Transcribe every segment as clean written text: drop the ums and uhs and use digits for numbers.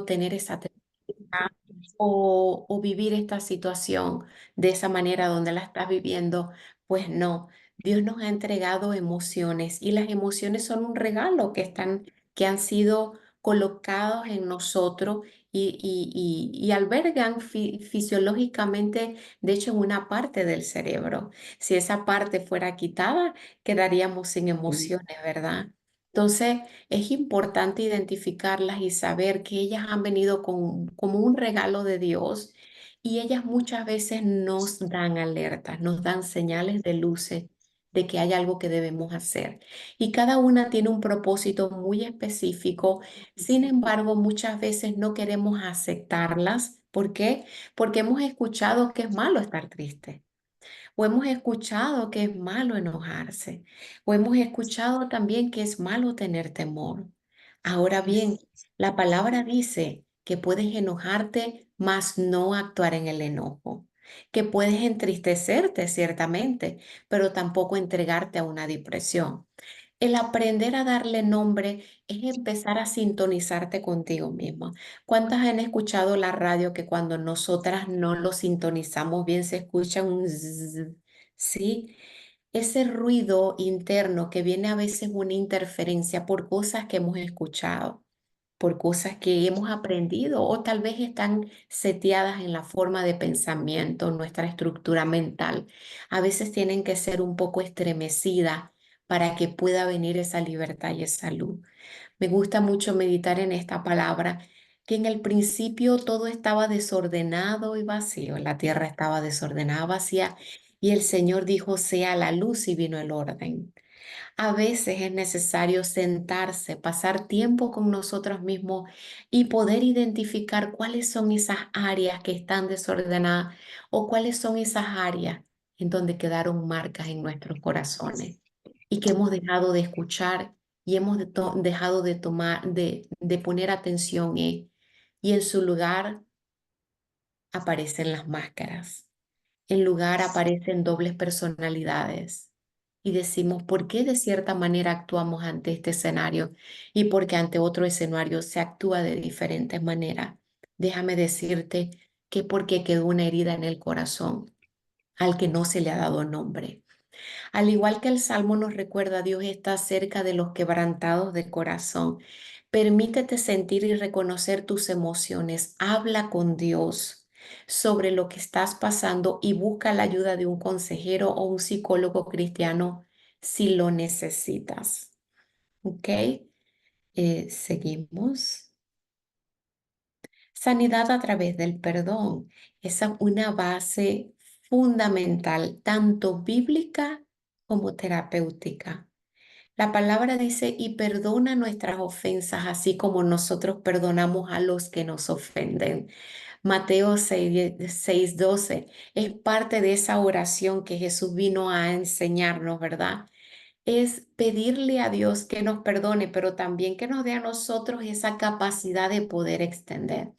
tener esa tranquilidad o vivir esta situación de esa manera donde la estás viviendo. Pues no, Dios nos ha entregado emociones y las emociones son un regalo que han sido colocados en nosotros y albergan fisiológicamente, de hecho, en una parte del cerebro. Si esa parte fuera quitada, quedaríamos sin emociones, ¿verdad? Entonces, es importante identificarlas y saber que ellas han venido como un regalo de Dios y ellas muchas veces nos dan alertas, nos dan señales de luces de que hay algo que debemos hacer. Y cada una tiene un propósito muy específico. Sin embargo, muchas veces no queremos aceptarlas. ¿Por qué? Porque hemos escuchado que es malo estar triste. O hemos escuchado que es malo enojarse. O hemos escuchado también que es malo tener temor. Ahora bien, la palabra dice que puedes enojarte, mas no actuar en el enojo. Que puedes entristecerte, ciertamente, pero tampoco entregarte a una depresión. El aprender a darle nombre es empezar a sintonizarte contigo mismo. ¿Cuántas han escuchado la radio que cuando nosotras no lo sintonizamos bien se escucha un zzz? Sí, ese ruido interno que viene a veces una interferencia por cosas que hemos escuchado, por cosas que hemos aprendido o tal vez están seteadas en la forma de pensamiento, nuestra estructura mental. A veces tienen que ser un poco estremecidas para que pueda venir esa libertad y esa luz. Me gusta mucho meditar en esta palabra, que en el principio todo estaba desordenado y vacío, la tierra estaba desordenada, vacía, y el Señor dijo, sea la luz y vino el orden. A veces es necesario sentarse, pasar tiempo con nosotros mismos y poder identificar cuáles son esas áreas que están desordenadas o cuáles son esas áreas en donde quedaron marcas en nuestros corazones y que hemos dejado de escuchar y hemos dejado de tomar, de poner atención y en su lugar aparecen las máscaras. En lugar aparecen dobles personalidades y decimos, ¿por qué de cierta manera actuamos ante este escenario y por qué ante otro escenario se actúa de diferentes maneras? Déjame decirte que porque quedó una herida en el corazón al que no se le ha dado nombre. Al igual que el Salmo nos recuerda, Dios está cerca de los quebrantados de corazón. Permítete sentir y reconocer tus emociones. Habla con Dios sobre lo que estás pasando y busca la ayuda de un consejero o un psicólogo cristiano si lo necesitas. ¿Ok? Seguimos. Sanidad a través del perdón. Esa es una base fundamental, tanto bíblica como terapéutica. La palabra dice, y perdona nuestras ofensas, así como nosotros perdonamos a los que nos ofenden. Mateo 6:12 es parte de esa oración que Jesús vino a enseñarnos, ¿verdad? Es pedirle a Dios que nos perdone, pero también que nos dé a nosotros esa capacidad de poder extender.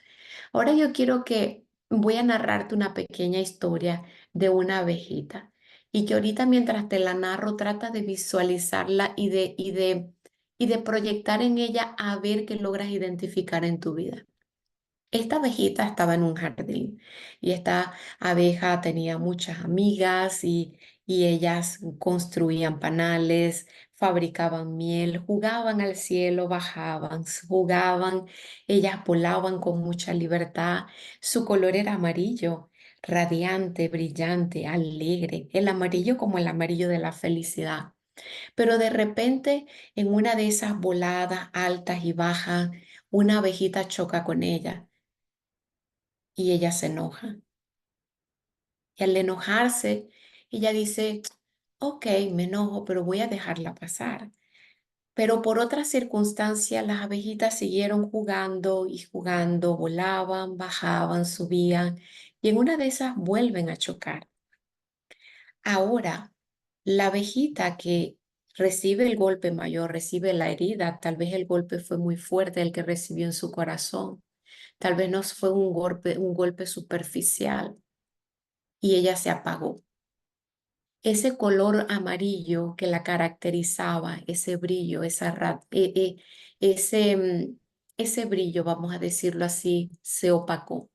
Ahora yo quiero que voy a narrarte una pequeña historia de una abejita y que ahorita mientras te la narro trata de visualizarla y de proyectar en ella a ver qué logras identificar en tu vida. Esta abejita estaba en un jardín y esta abeja tenía muchas amigas y ellas construían panales, fabricaban miel, jugaban al cielo, bajaban, jugaban, ellas volaban con mucha libertad. Su color era amarillo, radiante, brillante, alegre, el amarillo como el amarillo de la felicidad. Pero de repente, en una de esas voladas altas y bajas, una abejita choca con ella y ella se enoja. Y al enojarse, ella dice, ok, me enojo, pero voy a dejarla pasar. Pero por otras circunstancias, las abejitas siguieron jugando y jugando, volaban, bajaban, subían, y en una de esas vuelven a chocar. Ahora, la abejita que recibe el golpe mayor, recibe la herida, tal vez el golpe fue muy fuerte el que recibió en su corazón, tal vez no fue un golpe superficial y ella se apagó. Ese color amarillo que la caracterizaba, ese brillo, ese, ese brillo, vamos a decirlo así, se opacó.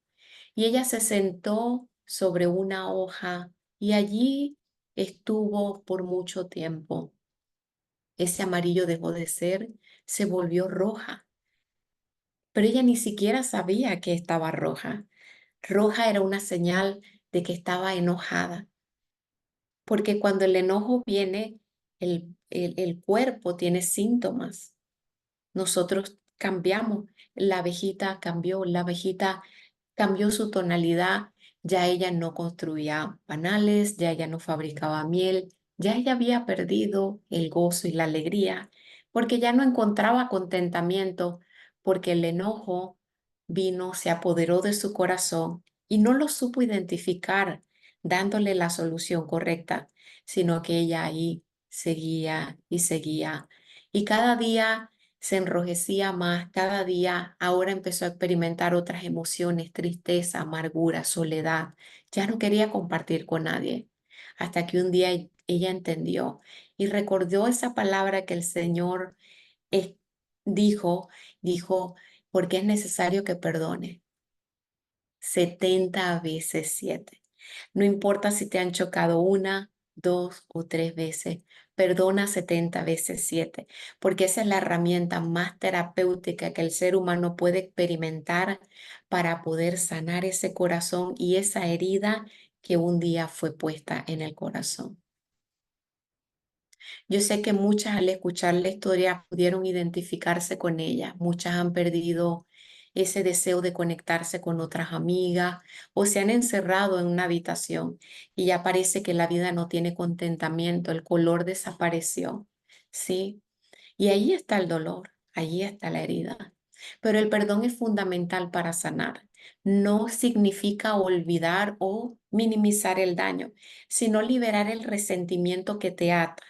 Y ella se sentó sobre una hoja y allí estuvo por mucho tiempo. Ese amarillo dejó de ser, se volvió roja, pero ella ni siquiera sabía que estaba roja. Roja era una señal de que estaba enojada, porque cuando el enojo viene, el cuerpo tiene síntomas. Nosotros cambiamos, la abejita cambió su tonalidad, ya ella no construía panales, ya ella no fabricaba miel, ya ella había perdido el gozo y la alegría, porque ya no encontraba contentamiento, porque el enojo vino, se apoderó de su corazón y no lo supo identificar, dándole la solución correcta, sino que ella ahí seguía y seguía. Y cada día se enrojecía más, cada día ahora empezó a experimentar otras emociones, tristeza, amargura, soledad. Ya no quería compartir con nadie, hasta que un día ella entendió y recordó esa palabra que el Señor eh, dijo, dijo, porque es necesario que perdone 70 veces 7. No importa si te han chocado una, dos o tres veces, perdona 70 veces 7, porque esa es la herramienta más terapéutica que el ser humano puede experimentar para poder sanar ese corazón y esa herida que un día fue puesta en el corazón. Yo sé que muchas al escuchar la historia pudieron identificarse con ella. Muchas han perdido ese deseo de conectarse con otras amigas o se han encerrado en una habitación y ya parece que la vida no tiene contentamiento, el color desapareció, ¿sí? Y ahí está el dolor, allí está la herida. Pero el perdón es fundamental para sanar. No significa olvidar o minimizar el daño, sino liberar el resentimiento que te ata.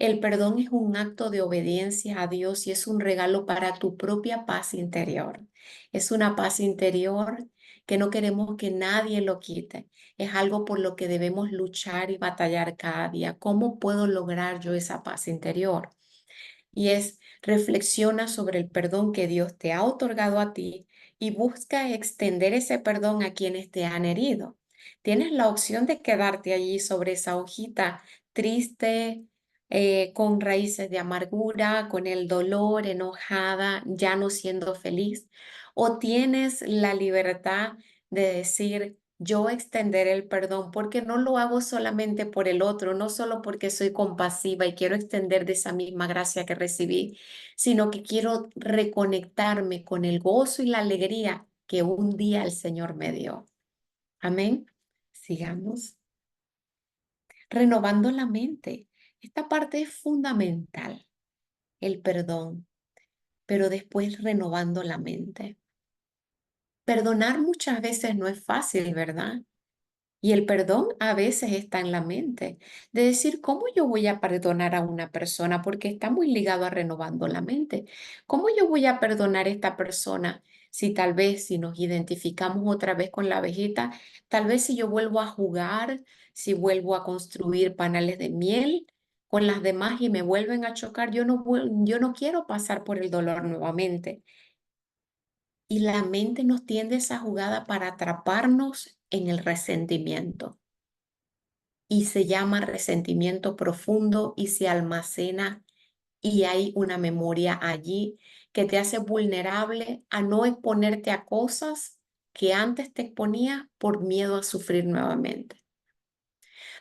El perdón es un acto de obediencia a Dios y es un regalo para tu propia paz interior. Es una paz interior que no queremos que nadie lo quite. Es algo por lo que debemos luchar y batallar cada día. ¿Cómo puedo lograr yo esa paz interior? Y es reflexiona sobre el perdón que Dios te ha otorgado a ti y busca extender ese perdón a quienes te han herido. Tienes la opción de quedarte allí sobre esa hojita triste, con raíces de amargura, con el dolor, enojada, ya no siendo feliz, o tienes la libertad de decir, yo extenderé el perdón porque no lo hago solamente por el otro, no solo porque soy compasiva y quiero extender de esa misma gracia que recibí, sino que quiero reconectarme con el gozo y la alegría que un día el Señor me dio. Amén. Sigamos. Renovando la mente. Esta parte es fundamental, el perdón, pero después renovando la mente. Perdonar muchas veces no es fácil, ¿verdad? Y el perdón a veces está en la mente, de decir, ¿cómo yo voy a perdonar a una persona? Porque está muy ligado a renovando la mente. ¿Cómo yo voy a perdonar a esta persona si tal vez si nos identificamos otra vez con la abejita, tal vez si yo vuelvo a jugar, si vuelvo a construir panales de miel con las demás y me vuelven a chocar, yo no quiero pasar por el dolor nuevamente. Y la mente nos tiende esa jugada para atraparnos en el resentimiento y se llama resentimiento profundo y se almacena y hay una memoria allí que te hace vulnerable a no exponerte a cosas que antes te exponía por miedo a sufrir nuevamente.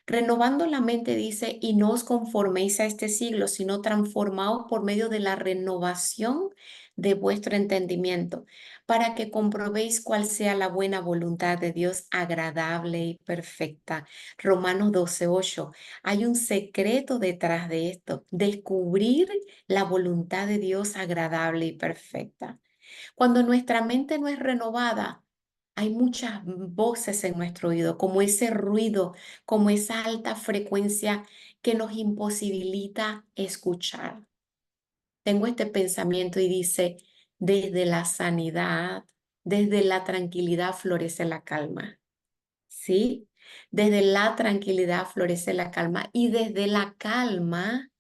Renovando la mente dice, y no os conforméis a este siglo, sino transformaos por medio de la renovación de vuestro entendimiento, para que comprobéis cuál sea la buena voluntad de Dios agradable y perfecta. Romanos 12:8. Hay un secreto detrás de esto, descubrir la voluntad de Dios agradable y perfecta. Cuando nuestra mente no es renovada, hay muchas voces en nuestro oído, como ese ruido, como esa alta frecuencia que nos imposibilita escuchar. Tengo este pensamiento y dice, desde la sanidad, desde la tranquilidad florece la calma. ¿Sí? Desde la tranquilidad florece la calma y desde la calma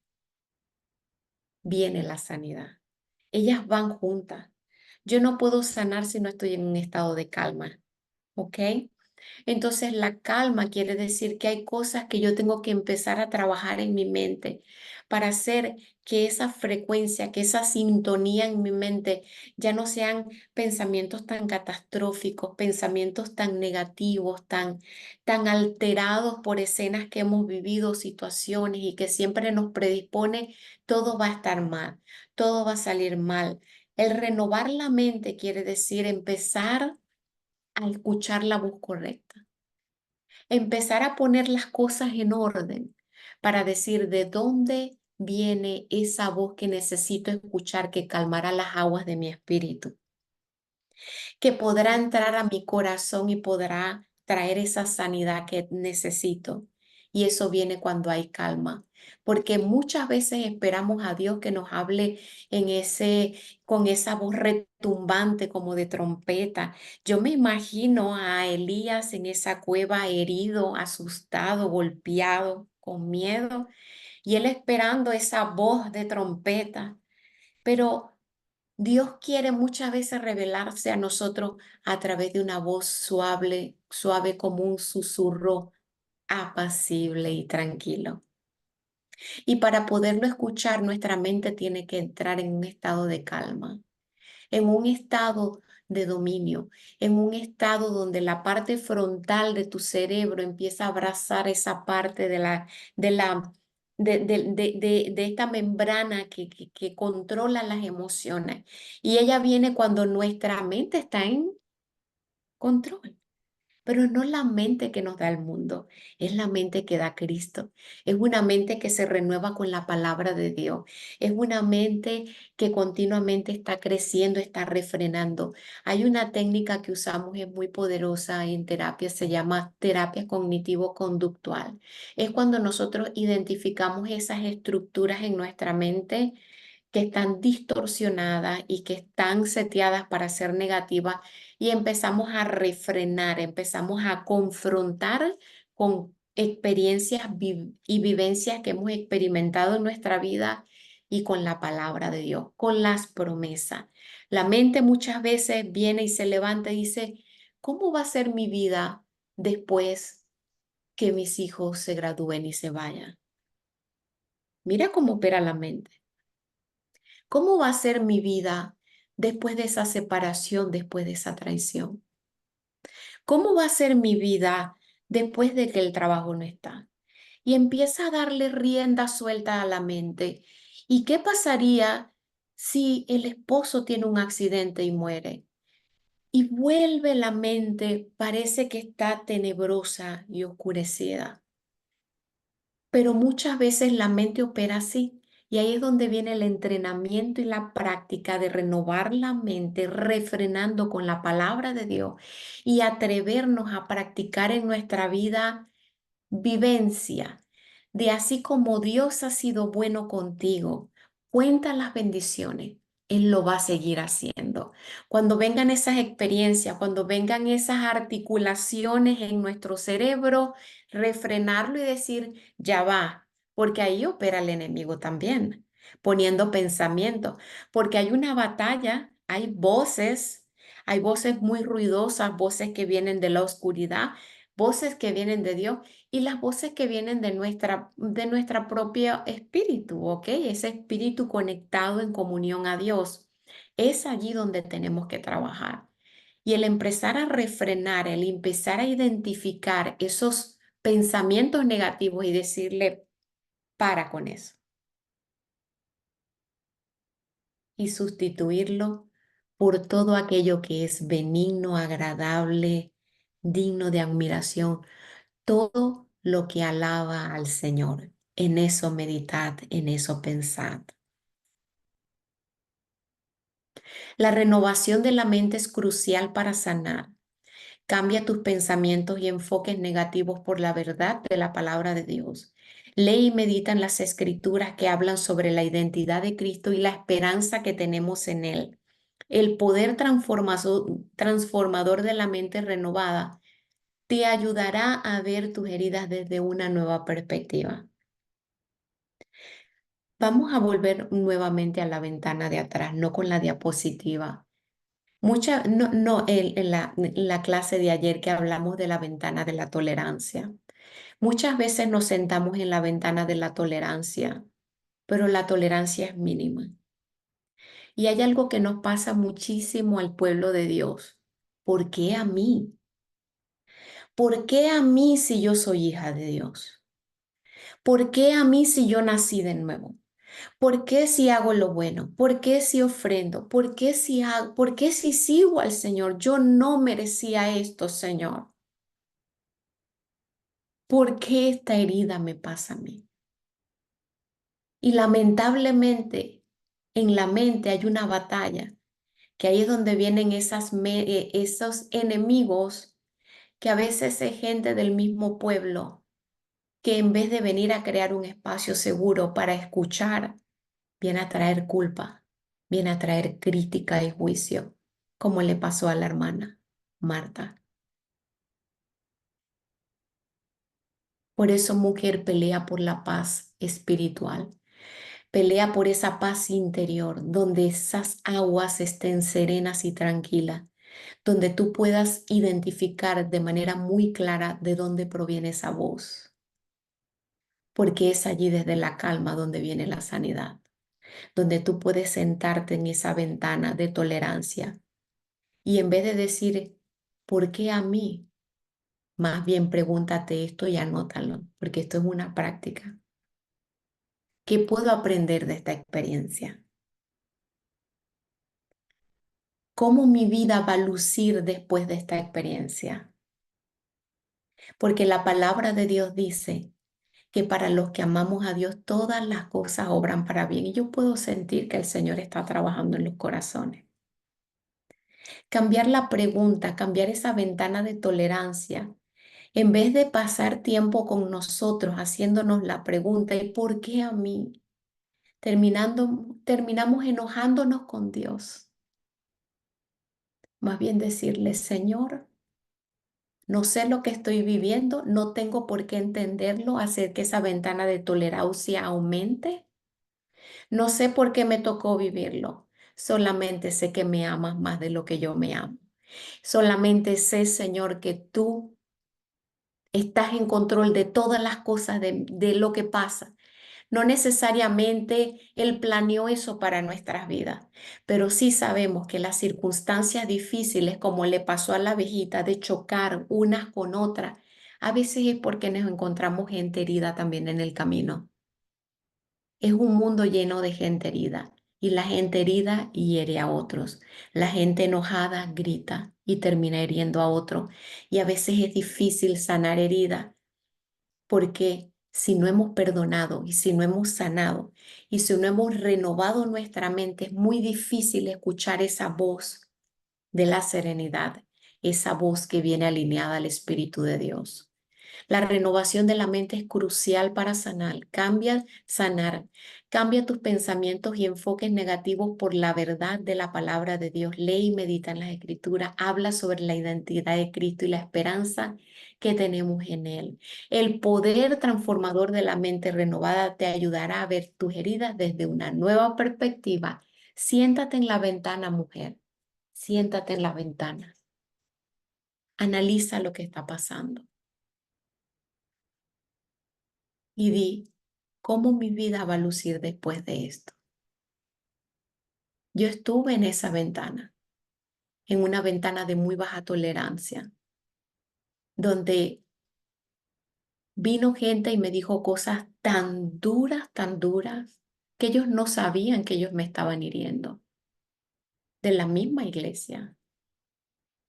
viene la sanidad. Ellas van juntas. Yo no puedo sanar si no estoy en un estado de calma, ¿ok? Entonces, la calma quiere decir que hay cosas que yo tengo que empezar a trabajar en mi mente para hacer que esa frecuencia, que esa sintonía en mi mente ya no sean pensamientos tan catastróficos, pensamientos tan negativos, tan alterados por escenas que hemos vivido, situaciones y que siempre nos predispone, todo va a estar mal, todo va a salir mal. El renovar la mente quiere decir empezar a escuchar la voz correcta, empezar a poner las cosas en orden para decir de dónde viene esa voz que necesito escuchar que calmará las aguas de mi espíritu, que podrá entrar a mi corazón y podrá traer esa sanidad que necesito. Y eso viene cuando hay calma, porque muchas veces esperamos a Dios que nos hable en con esa voz retumbante como de trompeta. Yo me imagino a Elías en esa cueva herido, asustado, golpeado, con miedo, y él esperando esa voz de trompeta. Pero Dios quiere muchas veces revelarse a nosotros a través de una voz suave, suave como un susurro apacible y tranquilo. Y para poderlo escuchar, nuestra mente tiene que entrar en un estado de calma, en un estado de dominio, en un estado donde la parte frontal de tu cerebro empieza a abrazar esa parte de la, de esta membrana que controla las emociones. Y ella viene cuando nuestra mente está en control. Pero no la mente que nos da el mundo, es la mente que da Cristo. Es una mente que se renueva con la palabra de Dios. Es una mente que continuamente está creciendo, está refrenando. Hay una técnica que usamos, es muy poderosa en terapia, se llama terapia cognitivo-conductual. Es cuando nosotros identificamos esas estructuras en nuestra mente que están distorsionadas y que están seteadas para ser negativas y empezamos a refrenar, empezamos a confrontar con experiencias y vivencias que hemos experimentado en nuestra vida y con la palabra de Dios, con las promesas. La mente muchas veces viene y se levanta y dice, ¿cómo va a ser mi vida después que mis hijos se gradúen y se vayan? Mira cómo opera la mente. ¿Cómo va a ser mi vida después de esa separación, después de esa traición? ¿Cómo va a ser mi vida después de que el trabajo no está? Y empieza a darle rienda suelta a la mente. ¿Y qué pasaría si el esposo tiene un accidente y muere? Y vuelve la mente, parece que está tenebrosa y oscurecida. Pero muchas veces la mente opera así. Y ahí es donde viene el entrenamiento y la práctica de renovar la mente, refrenando con la palabra de Dios y atrevernos a practicar en nuestra vida vivencia de así como Dios ha sido bueno contigo, cuenta las bendiciones, Él lo va a seguir haciendo. Cuando vengan esas experiencias, cuando vengan esas articulaciones en nuestro cerebro, refrenarlo y decir, ya va, porque ahí opera el enemigo también, poniendo pensamiento, porque hay una batalla, hay voces muy ruidosas, voces que vienen de la oscuridad, voces que vienen de Dios y las voces que vienen de nuestra propia espíritu, ¿ok? Ese espíritu conectado en comunión a Dios. Es allí donde tenemos que trabajar. Y el empezar a refrenar, el empezar a identificar esos pensamientos negativos y decirle, para con eso. Y sustituirlo por todo aquello que es benigno, agradable, digno de admiración, todo lo que alaba al Señor. En eso meditad, en eso pensad. La renovación de la mente es crucial para sanar. Cambia tus pensamientos y enfoques negativos por la verdad de la palabra de Dios. Lee y medita en las escrituras que hablan sobre la identidad de Cristo y la esperanza que tenemos en Él. El poder transformador de la mente renovada te ayudará a ver tus heridas desde una nueva perspectiva. Vamos a volver nuevamente a la ventana de atrás, no con la diapositiva. En la clase de ayer que hablamos de la ventana de la tolerancia, muchas veces nos sentamos en la ventana de la tolerancia, pero la tolerancia es mínima. Y hay algo que nos pasa muchísimo al pueblo de Dios. ¿Por qué a mí? ¿Por qué a mí si yo soy hija de Dios? ¿Por qué a mí si yo nací de nuevo? ¿Por qué si hago lo bueno? ¿Por qué si ofrendo? ¿Por qué si sigo al Señor? Yo no merecía esto, Señor. ¿Por qué esta herida me pasa a mí? Y lamentablemente en la mente hay una batalla, que ahí es donde vienen esos enemigos que a veces es gente del mismo pueblo, que en vez de venir a crear un espacio seguro para escuchar, viene a traer culpa, viene a traer crítica y juicio, como le pasó a la hermana Marta. Por eso, mujer, pelea por la paz espiritual, pelea por esa paz interior, donde esas aguas estén serenas y tranquilas, donde tú puedas identificar de manera muy clara de dónde proviene esa voz, porque es allí desde la calma donde viene la sanidad, donde tú puedes sentarte en esa ventana de tolerancia y en vez de decir, ¿por qué a mí? Más bien pregúntate esto y anótalo, porque esto es una práctica. ¿Qué puedo aprender de esta experiencia? ¿Cómo mi vida va a lucir después de esta experiencia? Porque la palabra de Dios dice que para los que amamos a Dios todas las cosas obran para bien. Y yo puedo sentir que el Señor está trabajando en los corazones. Cambiar la pregunta, cambiar esa ventana de tolerancia. En vez de pasar tiempo con nosotros haciéndonos la pregunta, ¿y por qué a mí? Terminamos enojándonos con Dios. Más bien decirle, Señor, no sé lo que estoy viviendo, no tengo por qué entenderlo, hacer que esa ventana de tolerancia aumente. No sé por qué me tocó vivirlo. Solamente sé que me amas más de lo que yo me amo. Solamente sé, Señor, que tú estás en control de todas las cosas, de lo que pasa. No necesariamente Él planeó eso para nuestras vidas, pero sí sabemos que las circunstancias difíciles, como le pasó a la abejita, de chocar unas con otras, a veces es porque nos encontramos gente herida también en el camino. Es un mundo lleno de gente herida y la gente herida hiere a otros. La gente enojada grita y termina hiriendo a otro. Y a veces es difícil sanar herida porque si no hemos perdonado y si no hemos sanado y si no hemos renovado nuestra mente, es muy difícil escuchar esa voz de la serenidad, esa voz que viene alineada al Espíritu de Dios. La renovación de la mente es crucial para sanar. Cambia tus pensamientos y enfoques negativos por la verdad de la palabra de Dios. Lee y medita en las Escrituras. Habla sobre la identidad de Cristo y la esperanza que tenemos en Él. El poder transformador de la mente renovada te ayudará a ver tus heridas desde una nueva perspectiva. Siéntate en la ventana, mujer. Siéntate en la ventana. Analiza lo que está pasando y di, ¿cómo mi vida va a lucir después de esto? Yo estuve en esa ventana, en una ventana de muy baja tolerancia, donde vino gente y me dijo cosas tan duras, que ellos no sabían que ellos me estaban hiriendo. De la misma iglesia,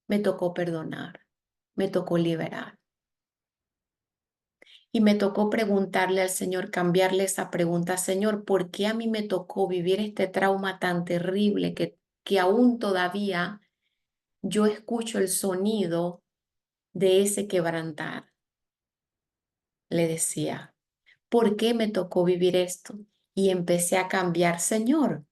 me tocó perdonar, me tocó liberar. Y me tocó preguntarle al Señor, cambiarle esa pregunta, Señor, ¿por qué a mí me tocó vivir este trauma tan terrible que aún todavía yo escucho el sonido de ese quebrantar? Le decía, ¿por qué me tocó vivir esto? Y empecé a cambiar, Señor,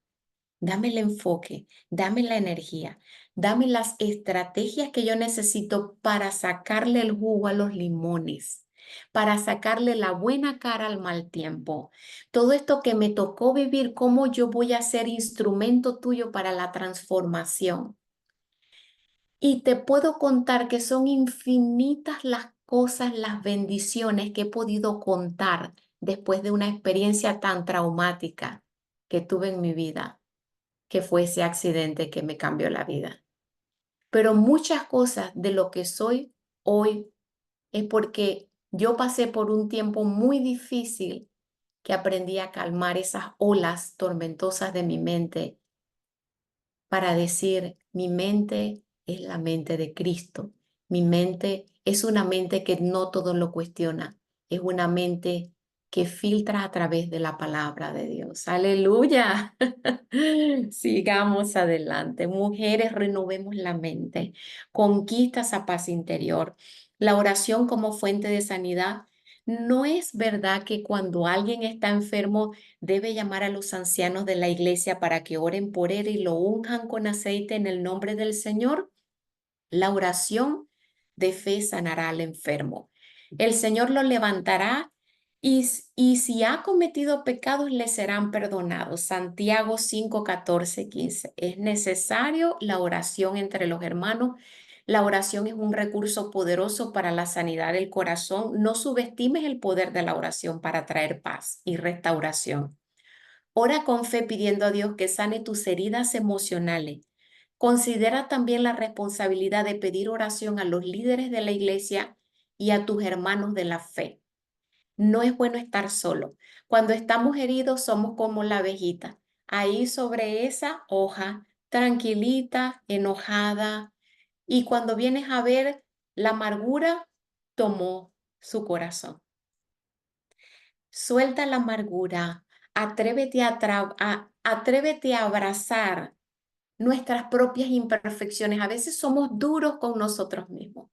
dame el enfoque, dame la energía, dame las estrategias que yo necesito para sacarle el jugo a los limones, para sacarle la buena cara al mal tiempo. Todo esto que me tocó vivir, ¿cómo yo voy a ser instrumento tuyo para la transformación? Y te puedo contar que son infinitas las cosas, las bendiciones que he podido contar después de una experiencia tan traumática que tuve en mi vida, que fue ese accidente que me cambió la vida. Pero muchas cosas de lo que soy hoy es porque yo pasé por un tiempo muy difícil que aprendí a calmar esas olas tormentosas de mi mente para decir, mi mente es la mente de Cristo. Mi mente es una mente que no todo lo cuestiona. Es una mente que filtra a través de la palabra de Dios. Aleluya. Sigamos adelante. Mujeres, renovemos la mente. Conquista esa paz interior. La oración como fuente de sanidad. No es verdad que cuando alguien está enfermo debe llamar a los ancianos de la iglesia para que oren por él y lo unjan con aceite en el nombre del Señor. La oración de fe sanará al enfermo. El Señor lo levantará y si ha cometido pecados le serán perdonados. Santiago 5, 14, 15. Es necesario la oración entre los hermanos. La oración es un recurso poderoso para la sanidad del corazón. No subestimes el poder de la oración para traer paz y restauración. Ora con fe pidiendo a Dios que sane tus heridas emocionales. Considera también la responsabilidad de pedir oración a los líderes de la iglesia y a tus hermanos de la fe. No es bueno estar solo. Cuando estamos heridos somos como la abejita, ahí sobre esa hoja, tranquilita, enojada, y cuando vienes a ver, la amargura tomó su corazón. Suelta la amargura, atrévete a abrazar nuestras propias imperfecciones. A veces somos duros con nosotros mismos.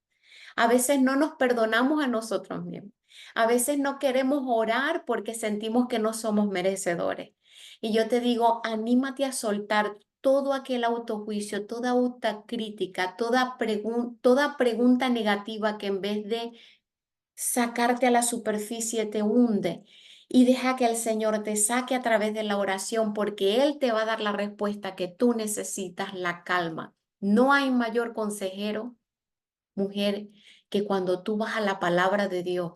A veces no nos perdonamos a nosotros mismos. A veces no queremos orar porque sentimos que no somos merecedores. Y yo te digo, anímate a soltar todo aquel autojuicio, toda autocrítica, toda pregunta negativa que en vez de sacarte a la superficie te hunde, y deja que el Señor te saque a través de la oración porque Él te va a dar la respuesta que tú necesitas, la calma. No hay mayor consejero, mujer, que cuando tú vas a la palabra de Dios,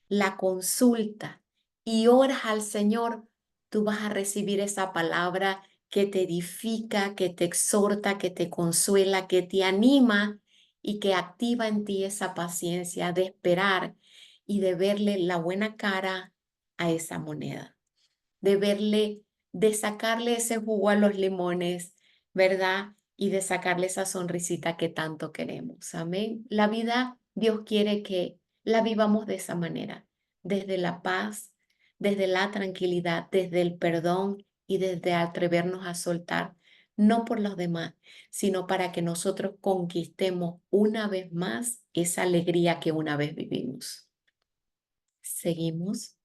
la consulta y oras al Señor, tú vas a recibir esa palabra que te edifica, que te exhorta, que te consuela, que te anima y que activa en ti esa paciencia de esperar y de verle la buena cara a esa moneda, de verle, de sacarle ese jugo a los limones, ¿verdad? Y de sacarle esa sonrisita que tanto queremos. Amén. La vida, Dios quiere que la vivamos de esa manera, desde la paz, desde la tranquilidad, desde el perdón y desde atrevernos a soltar, no por los demás, sino para que nosotros conquistemos una vez más esa alegría que una vez vivimos. Seguimos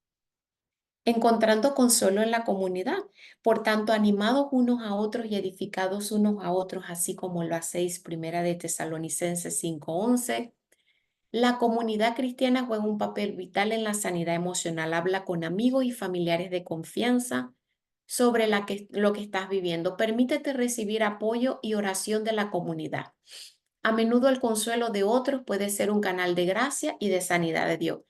encontrando consuelo en la comunidad. Por tanto, animados unos a otros y edificados unos a otros, así como lo hacéis, Primera de Tesalonicenses 5:11. La comunidad cristiana juega un papel vital en la sanidad emocional. Habla con amigos y familiares de confianza sobre lo que estás viviendo. Permítete recibir apoyo y oración de la comunidad. A menudo el consuelo de otros puede ser un canal de gracia y de sanidad de Dios.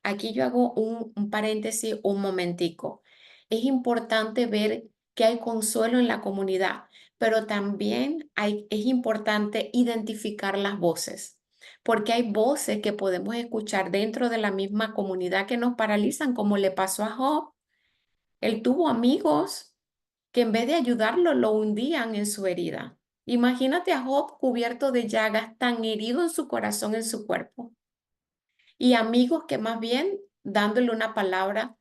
Aquí yo hago un paréntesis un momentico. Es importante ver que hay consuelo en la comunidad, pero también es importante identificar las voces, porque hay voces que podemos escuchar dentro de la misma comunidad que nos paralizan, como le pasó a Job. Él tuvo amigos que en vez de ayudarlo lo hundían en su herida. Imagínate a Job cubierto de llagas, tan herido en su corazón, en su cuerpo, y amigos que más bien dándole una palabra.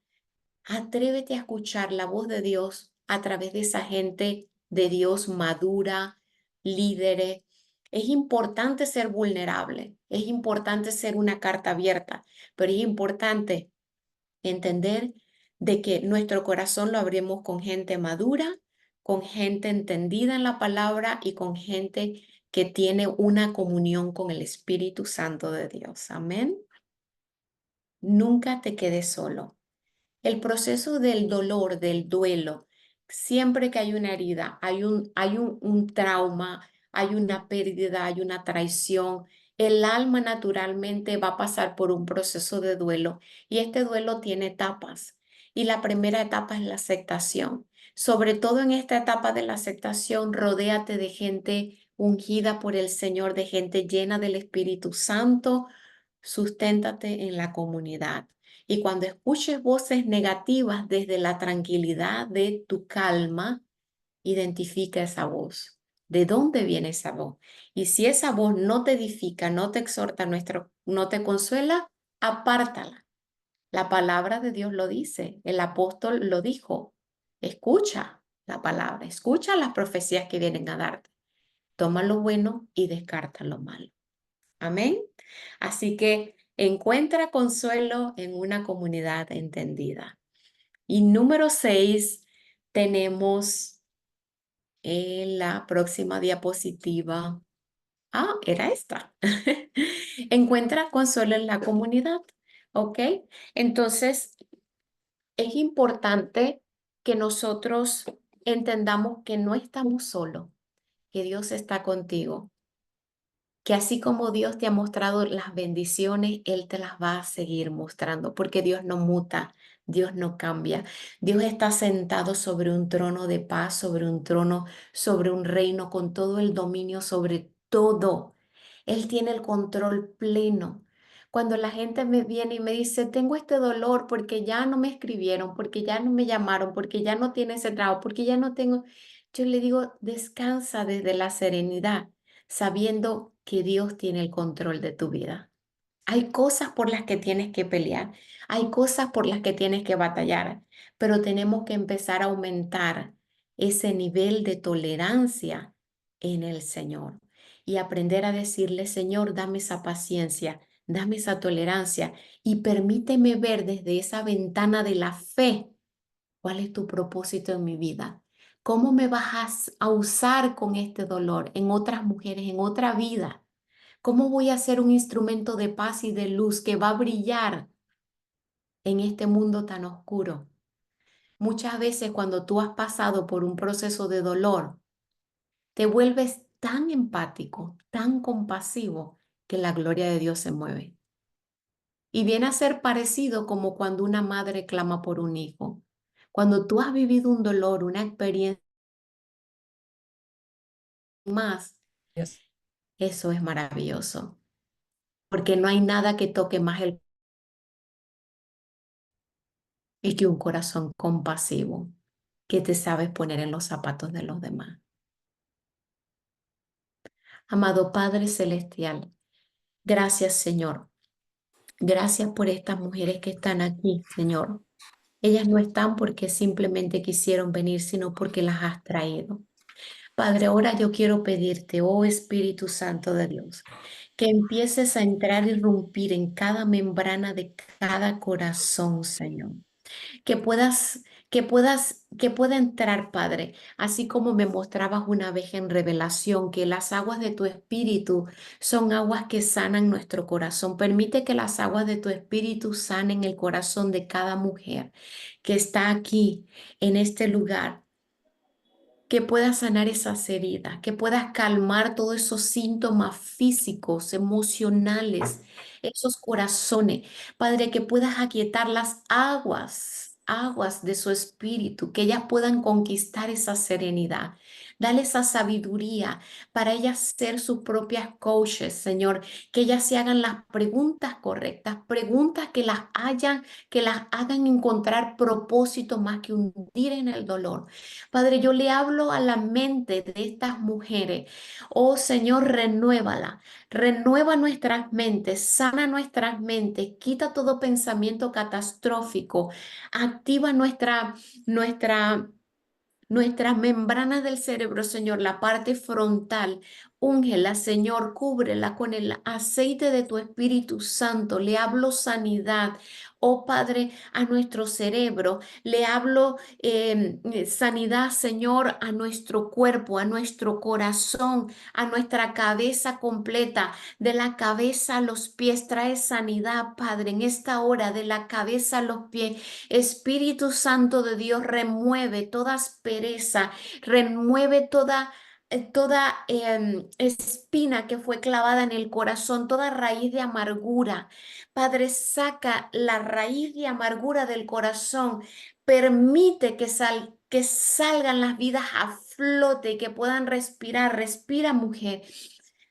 Atrévete a escuchar la voz de Dios a través de esa gente de Dios madura, líderes. Es importante ser vulnerable, es importante ser una carta abierta, pero es importante entender de que nuestro corazón lo abrimos con gente madura, con gente entendida en la palabra y con gente que tiene una comunión con el Espíritu Santo de Dios. Amén. Nunca te quedes solo. El proceso del dolor, del duelo, siempre que hay una herida, hay un trauma, hay una pérdida, hay una traición. El alma naturalmente va a pasar por un proceso de duelo y este duelo tiene etapas. Y la primera etapa es la aceptación. Sobre todo en esta etapa de la aceptación, rodéate de gente ungida por el Señor, de gente llena del Espíritu Santo. Susténtate en la comunidad. Y cuando escuches voces negativas desde la tranquilidad de tu calma, identifica esa voz. ¿De dónde viene esa voz? Y si esa voz no te edifica, no te exhorta, no te consuela, apártala. La palabra de Dios lo dice, el apóstol lo dijo. Escucha la palabra, escucha las profecías que vienen a darte. Toma lo bueno y descarta lo malo. Amén. Así que encuentra consuelo en una comunidad entendida. Y número 6, tenemos en la próxima diapositiva. Ah, era esta. Encuentra consuelo en la comunidad. ¿Ok? Entonces, es importante que nosotros entendamos que no estamos solos, que Dios está contigo, que así como Dios te ha mostrado las bendiciones, Él te las va a seguir mostrando, porque Dios no muta, Dios no cambia. Dios está sentado sobre un trono de paz, sobre un trono, sobre un reino con todo el dominio sobre todo. Él tiene el control pleno. Cuando la gente me viene y me dice, tengo este dolor porque ya no me escribieron, porque ya no me llamaron, porque ya no tiene ese trabajo, porque ya no tengo, yo le digo, descansa desde la serenidad sabiendo que Dios tiene el control de tu vida. Hay cosas por las que tienes que pelear, hay cosas por las que tienes que batallar, pero tenemos que empezar a aumentar ese nivel de tolerancia en el Señor y aprender a decirle, Señor, dame esa paciencia, dame esa tolerancia y permíteme ver desde esa ventana de la fe cuál es tu propósito en mi vida. ¿Cómo me vas a usar con este dolor en otras mujeres, en otra vida? ¿Cómo voy a ser un instrumento de paz y de luz que va a brillar en este mundo tan oscuro? Muchas veces cuando tú has pasado por un proceso de dolor, te vuelves tan empático, tan compasivo, que la gloria de Dios se mueve. Y viene a ser parecido como cuando una madre clama por un hijo. Cuando tú has vivido un dolor, una experiencia más, Yes. eso es maravilloso, porque no hay nada que toque más el y que un corazón compasivo que te sabes poner en los zapatos de los demás. Amado Padre Celestial, gracias Señor. Gracias por estas mujeres que están aquí, Señor. Ellas no están porque simplemente quisieron venir, sino porque las has traído. Padre, ahora yo quiero pedirte, oh Espíritu Santo de Dios, que empieces a entrar y irrumpir en cada membrana de cada corazón, Señor. Que pueda entrar, Padre, así como me mostrabas una vez en revelación, que las aguas de tu espíritu son aguas que sanan nuestro corazón. Permite que las aguas de tu espíritu sanen el corazón de cada mujer que está aquí en este lugar, que puedas sanar esas heridas, que puedas calmar todos esos síntomas físicos, emocionales, esos corazones. Padre, que puedas aquietar las aguas de su espíritu, que ellas puedan conquistar esa serenidad. Dale esa sabiduría para ellas ser sus propias coaches, Señor, que ellas se hagan las preguntas correctas, preguntas que las hagan encontrar propósito más que hundir en el dolor. Padre, yo le hablo a la mente de estas mujeres. Oh Señor, renuévala. Renueva nuestras mentes, sana nuestras mentes, quita todo pensamiento catastrófico, activa nuestra nuestras membranas del cerebro, Señor, la parte frontal, úngela, Señor, cúbrela con el aceite de tu Espíritu Santo. Le hablo sanidad, oh Padre, a nuestro cerebro. Le hablo sanidad, Señor, a nuestro cuerpo, a nuestro corazón, a nuestra cabeza completa. De la cabeza a los pies, trae sanidad, Padre, en esta hora, de la cabeza a los pies. Espíritu Santo de Dios, remueve toda aspereza, remueve toda espina que fue clavada en el corazón, toda raíz de amargura. Padre, saca la raíz de amargura del corazón, permite que salgan las vidas a flote y que puedan respirar. Respira, mujer.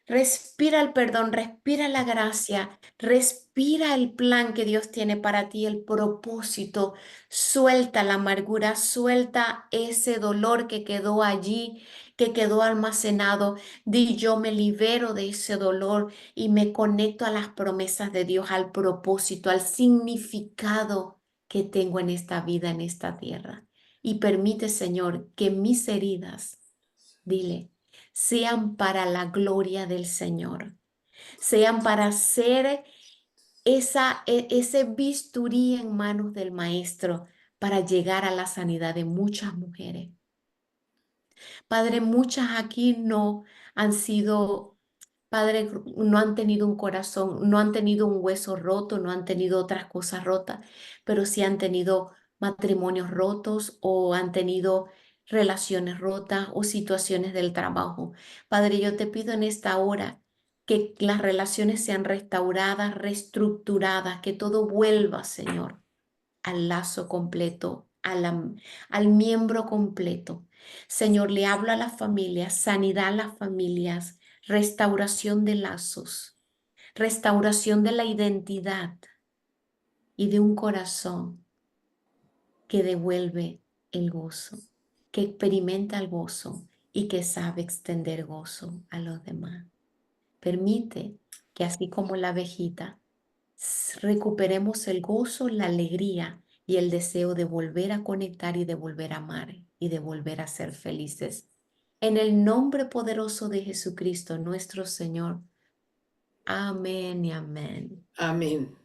Respira el perdón, respira la gracia, respira el plan que Dios tiene para ti, el propósito. Suelta la amargura, suelta ese dolor que quedó allí, que quedó almacenado. Di, yo me libero de ese dolor y me conecto a las promesas de Dios, al propósito, al significado que tengo en esta vida, en esta tierra. Y permite, Señor, que mis heridas, dile, sean para la gloria del Señor, sean para hacer ese bisturí en manos del Maestro para llegar a la sanidad de muchas mujeres. Padre, muchas aquí no han sido, Padre, no han tenido un corazón, no han tenido un hueso roto, no han tenido otras cosas rotas, pero sí han tenido matrimonios rotos o han tenido relaciones rotas o situaciones del trabajo. Padre, yo te pido en esta hora que las relaciones sean restauradas, reestructuradas, que todo vuelva, Señor, al lazo completo, al miembro completo. Señor, le hablo a las familias, sanidad a las familias, restauración de lazos, restauración de la identidad y de un corazón que devuelve el gozo, que experimenta el gozo y que sabe extender gozo a los demás. Permite que así como la abejita, recuperemos el gozo, la alegría y el deseo de volver a conectar y de volver a amar y de volver a ser felices. En el nombre poderoso de Jesucristo, nuestro Señor. Amén y amén. Amén.